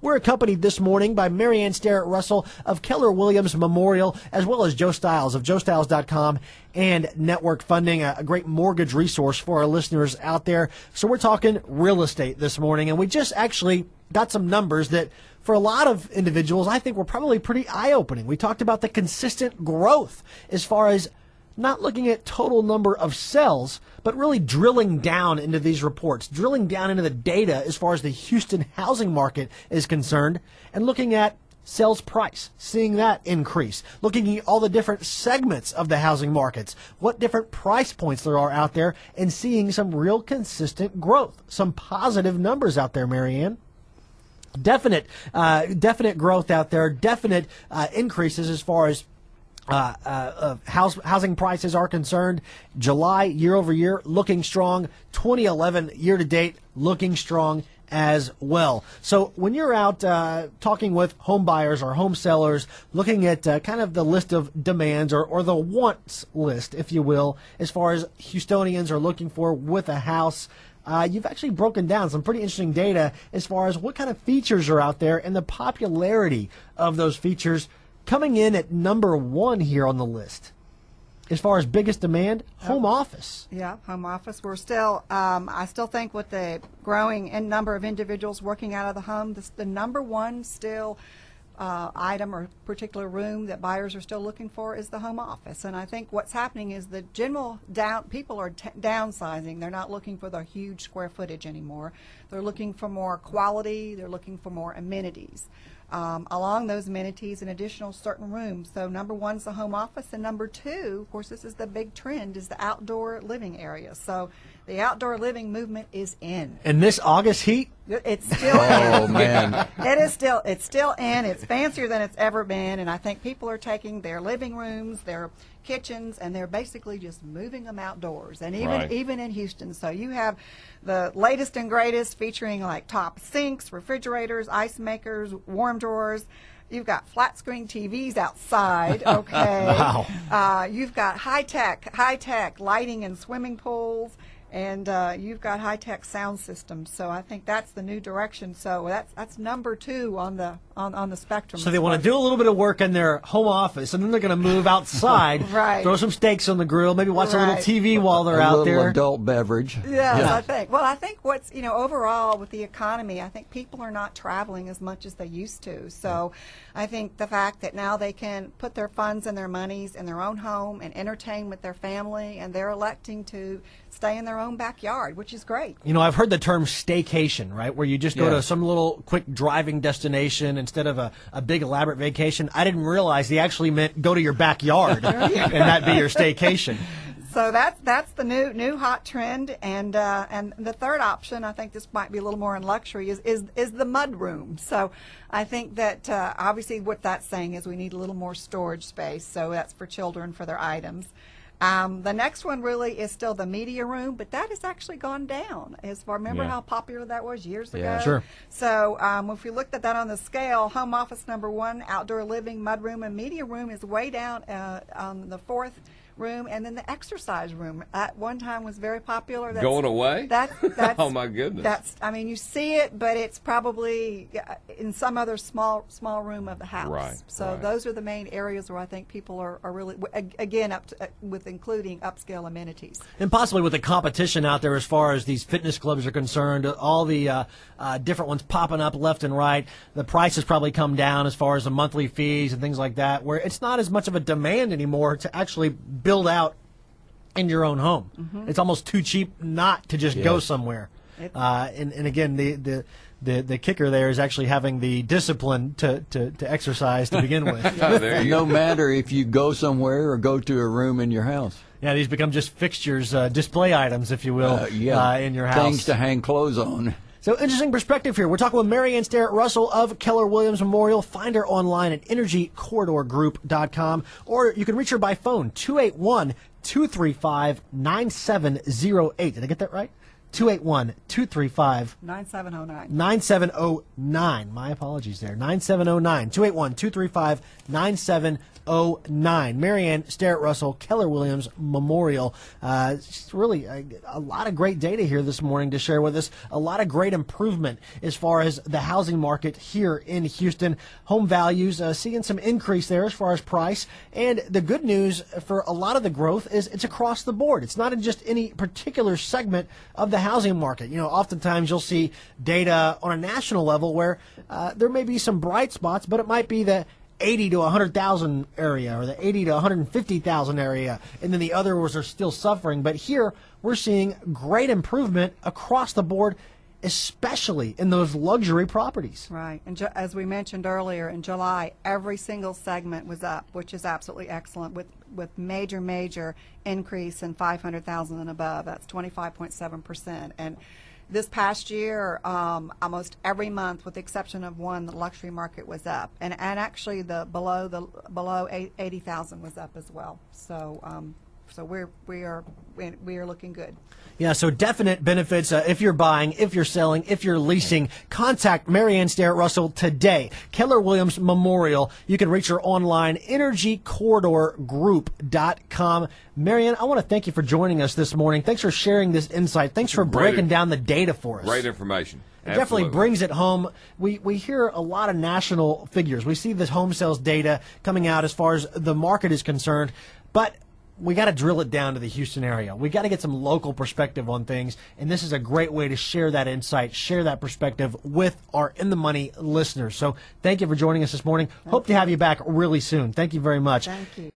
We're accompanied this morning by MaryAnn Sterret-Russell of Keller Williams Memorial, as well as Joe Stiles of joestiles.com and Network Funding, a great mortgage resource for our listeners out there. So we're talking real estate this morning, and we just actually got some numbers that for a lot of individuals, I think were probably pretty eye-opening. We talked about the consistent growth as far as not looking at total number of sales, but really drilling down into these reports, drilling down into the data as far as the Houston housing market is concerned, and looking at sales price, seeing that increase, looking at all the different segments of the housing markets, what different price points there are out there, and seeing some real consistent growth, some positive numbers out there, MaryAnn. Definite growth out there, definite increases as far as housing prices are concerned. July year over year looking strong. 2011 year to date looking strong as well. So when you're out talking with home buyers or home sellers, looking at kind of the list of demands or the wants list, if you will, as far as Houstonians are looking for with a house, you've actually broken down some pretty interesting data as far as what kind of features are out there and the popularity of those features. Coming in at number one here on the list, as far as biggest demand, home office. Yeah, home office. We're still, I still think with the growing number of individuals working out of the home, the number one still item or particular room that buyers are still looking for is the home office. And I think what's happening is the general people are downsizing. They're not looking for the huge square footage anymore. They're looking for more quality. They're looking for more amenities. Along those amenities and additional certain rooms. So number one is the home office, and number two, of course, this is the big trend, is the outdoor living area. So the outdoor living movement is in. And this August heat? It's still in. Oh, man. It's still in. It's fancier than it's ever been, and I think people are taking their living rooms, their kitchens, and they're basically just moving them outdoors. And even in Houston. So you have the latest and greatest featuring like top sinks, refrigerators, ice makers, warm drawers. You've got flat screen TVs outside, okay. Wow. You've got high-tech lighting and swimming pools. And you've got high-tech sound systems, so I think that's the new direction. So that's number two on the spectrum. So they want to do a little bit of work in their home office, and then they're going to move outside, right. Throw some steaks on the grill, maybe watch a little TV while they're out there. A little adult beverage. Yes, I think. Well, I think what's, overall with the economy, I think people are not traveling as much as they used to. So I think the fact that now they can put their funds and their monies in their own home and entertain with their family, and they're electing to stay in their own backyard, which is great. I've heard the term staycation, right, where you just go to some little quick driving destination instead of a big elaborate vacation. I didn't realize they actually meant go to your backyard and that be your staycation. So that's the new hot trend, and the third option, I think this might be a little more in luxury, is the mud room. So I think that obviously what that's saying is we need a little more storage space. So that's for children for their items. The next one really is still the media room, but that has actually gone down. Remember how popular that was years ago? Sure. So if we looked at that on the scale, home office number one, outdoor living, mud room, and media room is way down on the fourth room, and then the exercise room at one time was very popular. That's going away? That's oh my goodness. You see it, but it's probably in some other small room of the house. Right. So those are the main areas where I think people are really, again, with including upscale amenities. And possibly with the competition out there as far as these fitness clubs are concerned, all the different ones popping up left and right, the price has probably come down as far as the monthly fees and things like that, where it's not as much of a demand anymore to actually build out in your own home. Mm-hmm. It's almost too cheap not to just go somewhere. And again, the kicker there is actually having the discipline to exercise to begin with. No matter if you go somewhere or go to a room in your house. Yeah, these become just fixtures, display items, if you will, in your house. Things to hang clothes on. So interesting perspective here. We're talking with MaryAnn Sterret-Russell of Keller Williams Memorial. Find her online at energycorridorgroup.com, or you can reach her by phone, 281-235-9708. Did I get that right? 281-235 9709. 9709. My apologies there. 9709. 281-235-9709. MaryAnn Sterret-Russell, Keller Williams Memorial. Really a lot of great data here this morning to share with us. A lot of great improvement as far as the housing market here in Houston. Home values seeing some increase there as far as price. And the good news for a lot of the growth is it's across the board. It's not in just any particular segment of the housing market. You know, oftentimes you'll see data on a national level where there may be some bright spots, but it might be the 80 to 100,000 area or the 80 to 150,000 area, and then the others are still suffering. But here we're seeing great improvement across the board, especially in those luxury properties. Right. And as we mentioned earlier, in July, every single segment was up, which is absolutely excellent, with major increase in 500,000 and above. That's 25.7%. And this past year, almost every month, with the exception of one, the luxury market was up, and actually the below 80,000 was up as well. So we are looking good. Yeah, so definite benefits if you're buying, if you're selling, if you're leasing. Contact MaryAnn Sterret-Russell today. Keller Williams Memorial. You can reach her online, energycorridorgroup.com. MaryAnn, I want to thank you for joining us this morning. Thanks for sharing this insight. Thanks for breaking down the data for us. Great information. It definitely brings it home. We hear a lot of national figures. We see this home sales data coming out as far as the market is concerned, but we got to drill it down to the Houston area. We got to get some local perspective on things, and this is a great way to share that insight, share that perspective with our In the Money listeners. So thank you for joining us this morning. Hope to have you back really soon. Thank you very much. Thank you.